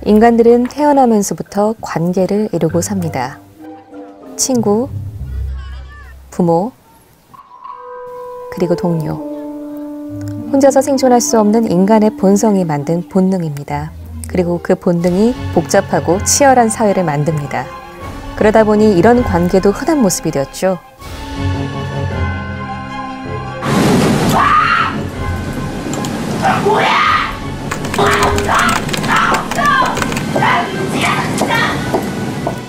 인간들은 태어나면서부터 관계를 이루고 삽니다. 친구, 부모, 그리고 동료. 혼자서 생존할 수 없는 인간의 본성이 만든 본능입니다. 그리고 그 본능이 복잡하고 치열한 사회를 만듭니다. 그러다 보니 이런 관계도 흔한 모습이 되었죠.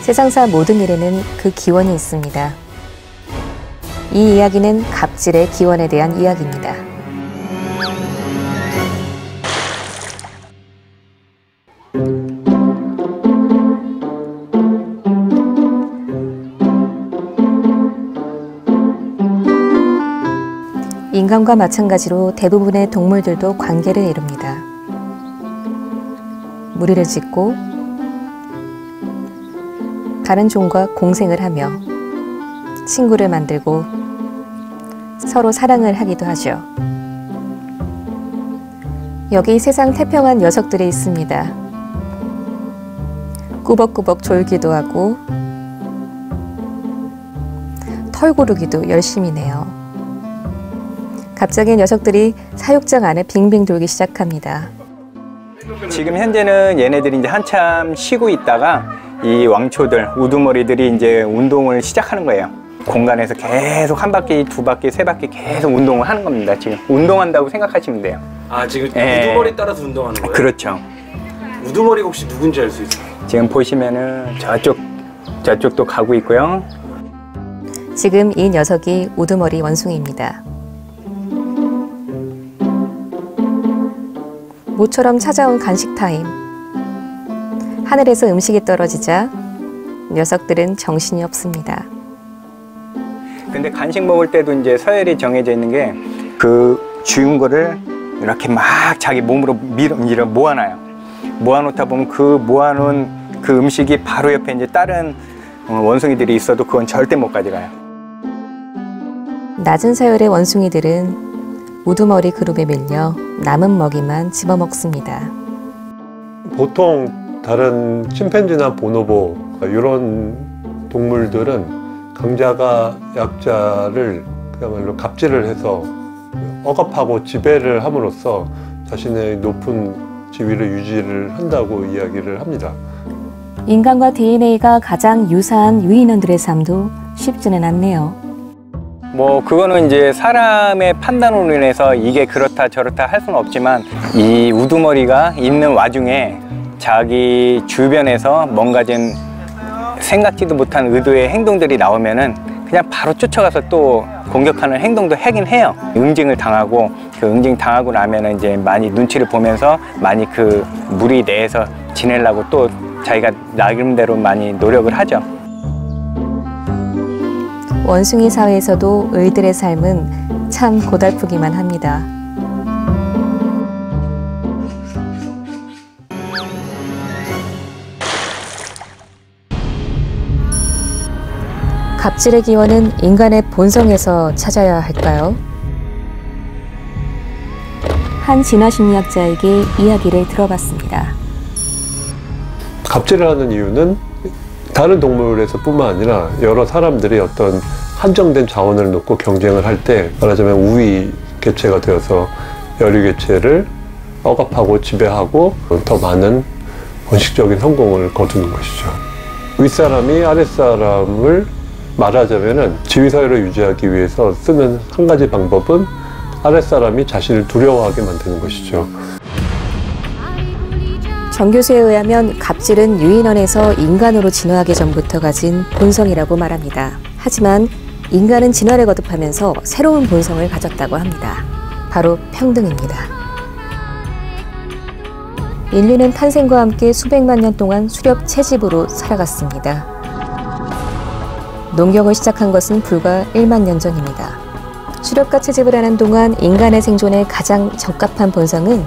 세상사 모든 일에는 그 기원이 있습니다. 이 이야기는 갑질의 기원에 대한 이야기입니다. 인간과 마찬가지로 대부분의 동물들도 관계를 이룹니다. 무리를 짓고 다른 종과 공생을 하며 친구를 만들고 서로 사랑을 하기도 하죠. 여기 세상 태평한 녀석들이 있습니다. 꾸벅꾸벅 졸기도 하고 털 고르기도 열심히 내요. 갑자기 녀석들이 사육장 안에 빙빙 돌기 시작합니다. 지금 현재는 얘네들이 이제 한참 쉬고 있다가 이 왕초들, 우두머리들이 이제 운동을 시작하는 거예요. 공간에서 계속 한 바퀴, 두 바퀴, 세 바퀴 계속 운동을 하는 겁니다. 지금 운동한다고 생각하시면 돼요. 아, 지금 우두머리 따라서 운동하는 거예요? 그렇죠. 우두머리가 혹시 누군지 알 수 있어요? 지금 보시면은 저쪽도 가고 있고요. 지금 이 녀석이 우두머리 원숭이입니다. 모처럼 찾아온 간식 타임. 하늘에서 음식이 떨어지자 녀석들은 정신이 없습니다. 근데 간식 먹을 때도 이제 서열이 정해져 있는 게 그 주운 거를 이렇게 막 자기 몸으로 밀어 모아놔요. 모아놓다 보면 그 모아놓은 그 음식이 바로 옆에 이제 다른 원숭이들이 있어도 그건 절대 못 가져가요. 낮은 서열의 원숭이들은 우두머리 그룹에 밀려 남은 먹이만 집어먹습니다. 보통 다른 침팬지나 보노보 이런 동물들은 강자가 약자를 그야말로 갑질을 해서 억압하고 지배를 함으로써 자신의 높은 지위를 유지를 한다고 이야기를 합니다. 인간과 DNA가 가장 유사한 유인원들의 삶도 쉽지는 않네요. 뭐 그거는 이제 사람의 판단으로 인해서 이게 그렇다 저렇다 할 수는 없지만 이 우두머리가 있는 와중에 자기 주변에서 뭔가 좀 생각지도 못한 의도의 행동들이 나오면은 그냥 바로 쫓아가서 또 공격하는 행동도 하긴 해요. 응징을 당하고 그 응징 당하고 나면은 이제 많이 눈치를 보면서 많이 그 무리 내에서 지내려고 또 자기가 나름대로 많이 노력을 하죠. 원숭이 사회에서도 의들의 삶은 참 고달프기만 합니다. 갑질의 기원은 인간의 본성에서 찾아야 할까요? 한 진화심리학자에게 이야기를 들어봤습니다. 갑질을 하는 이유는 다른 동물에서 뿐만 아니라 여러 사람들이 어떤 한정된 자원을 놓고 경쟁을 할 때 말하자면 우위 개체가 되어서 여류 개체를 억압하고 지배하고 더 많은 본식적인 성공을 거두는 것이죠. 윗사람이 아랫사람을 말하자면은 지위사회를 유지하기 위해서 쓰는 한 가지 방법은 아랫사람이 자신을 두려워하게 만드는 것이죠. 정 교수에 의하면 갑질은 유인원에서 인간으로 진화하기 전부터 가진 본성이라고 말합니다. 하지만 인간은 진화를 거듭하면서 새로운 본성을 가졌다고 합니다. 바로 평등입니다. 인류는 탄생과 함께 수백만 년 동안 수렵 채집으로 살아갔습니다. 농경을 시작한 것은 불과 1만 년 전입니다. 수렵과 채집을 하는 동안 인간의 생존에 가장 적합한 본성은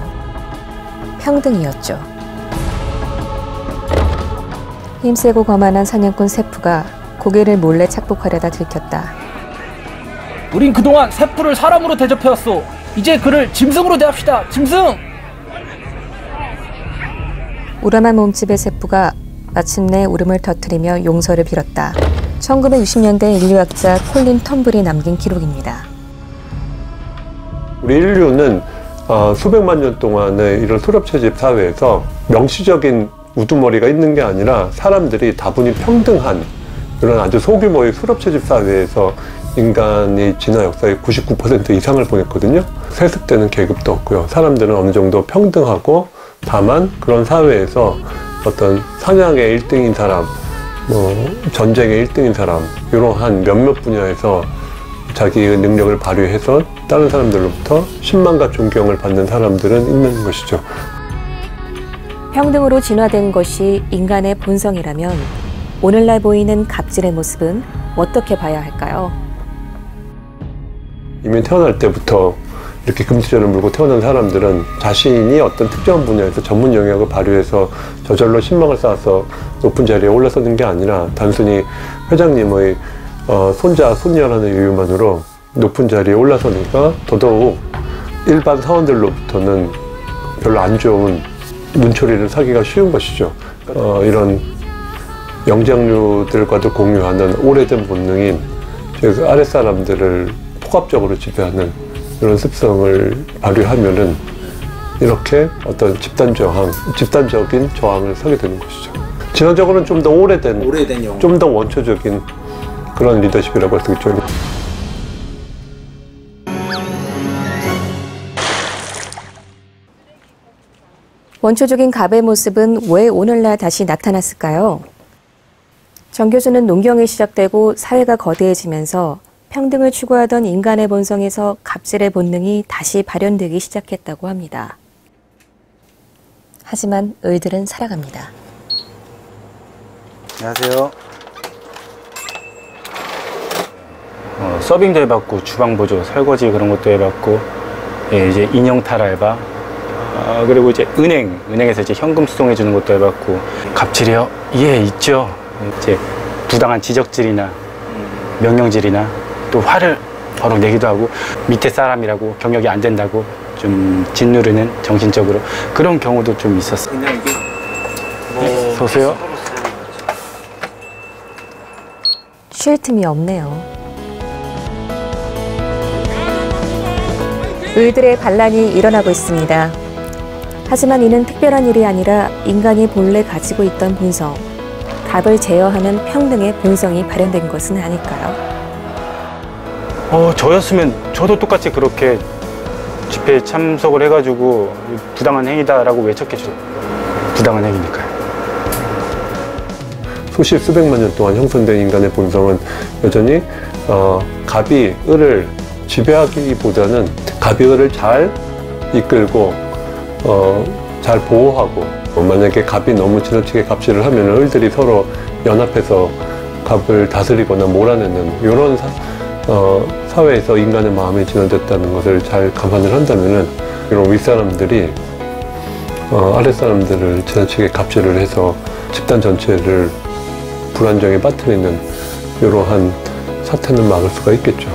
평등이었죠. 힘세고 거만한 사냥꾼 세프가 고개를 몰래 착복하려다 들켰다. 우린 그동안 세프를 사람으로 대접해왔어. 이제 그를 짐승으로 대합시다. 짐승! 우람한 몸집의 세포가 마침내 울음을 터뜨리며 용서를 빌었다. 1960년대 인류학자 콜린 텀블이 남긴 기록입니다. 우리 인류는 수백만 년 동안의 이런 수렵채집 사회에서 명시적인 우두머리가 있는 게 아니라 사람들이 다분히 평등한 이런 아주 소규모의 수렵채집 사회에서 인간이 지난 역사의 99% 이상을 보냈거든요. 세습되는 계급도 없고요. 사람들은 어느 정도 평등하고, 다만 그런 사회에서 어떤 사냥의 1등인 사람, 전쟁의 1등인 사람, 이러한 몇몇 분야에서 자기의 능력을 발휘해서 다른 사람들로부터 신망과 존경을 받는 사람들은 있는 것이죠. 평등으로 진화된 것이 인간의 본성이라면 오늘날 보이는 갑질의 모습은 어떻게 봐야 할까요? 이미 태어날 때부터 이렇게 금수저를 물고 태어난 사람들은 자신이 어떤 특정한 분야에서 전문 영역을 발휘해서 저절로 신망을 쌓아서 높은 자리에 올라서는 게 아니라 단순히 회장님의 손자, 손녀라는 이유만으로 높은 자리에 올라서니까 더더욱 일반 사원들로부터는 별로 안 좋은 눈초리를 사기가 쉬운 것이죠. 이런 영장류들과도 공유하는 오래된 본능인 즉 아랫사람들을 폭압적으로 지배하는 이런 습성을 발휘하면은 이렇게 어떤 집단적인 저항을 서게 되는 것이죠. 진화적으로는 좀 더 오래된 좀 더 원초적인 그런 리더십이라고 할 수 있죠. 원초적인 갑의 모습은 왜 오늘날 다시 나타났을까요? 정 교수는 농경이 시작되고 사회가 거대해지면서 평등을 추구하던 인간의 본성에서 갑질의 본능이 다시 발현되기 시작했다고 합니다. 하지만 을들은 살아갑니다. 안녕하세요. 서빙도 해봤고, 주방보조, 설거지 그런 것도 해봤고, 예, 이제 인형탈 알바, 그리고 이제 은행에서 이제 현금 수송해주는 것도 해봤고. 갑질이요? 예, 있죠. 이제 부당한 지적질이나 명령질이나 또 화를 버럭 내기도 하고, 밑에 사람이라고 경력이 안 된다고 좀 짓누르는, 정신적으로 그런 경우도 좀 있었어요. 그냥 이게 네, 보세요. 쉴 틈이 없네요. 을들의 반란이 일어나고 있습니다. 하지만 이는 특별한 일이 아니라 인간이 본래 가지고 있던 본성, 갑을 제어하는 평등의 본성이 발현된 것은 아닐까요? 저였으면 저도 똑같이 그렇게 집회에 참석을 해가지고 부당한 행위다라고 외쳤겠죠. 부당한 행위니까요. 수십 수백만 년 동안 형성된 인간의 본성은 여전히 갑이 을을 지배하기보다는 갑이 을을 잘 이끌고 잘 보호하고, 만약에 갑이 너무 지나치게 갑질을 하면 을들이 서로 연합해서 갑을 다스리거나 몰아내는 이런 사회에서 인간의 마음이 진화됐다는 것을 잘 감안을 한다면은 이런 윗사람들이 아랫사람들을 지나치게 갑질을 해서 집단 전체를 불안정에 빠뜨리는 이러한 사태는 막을 수가 있겠죠.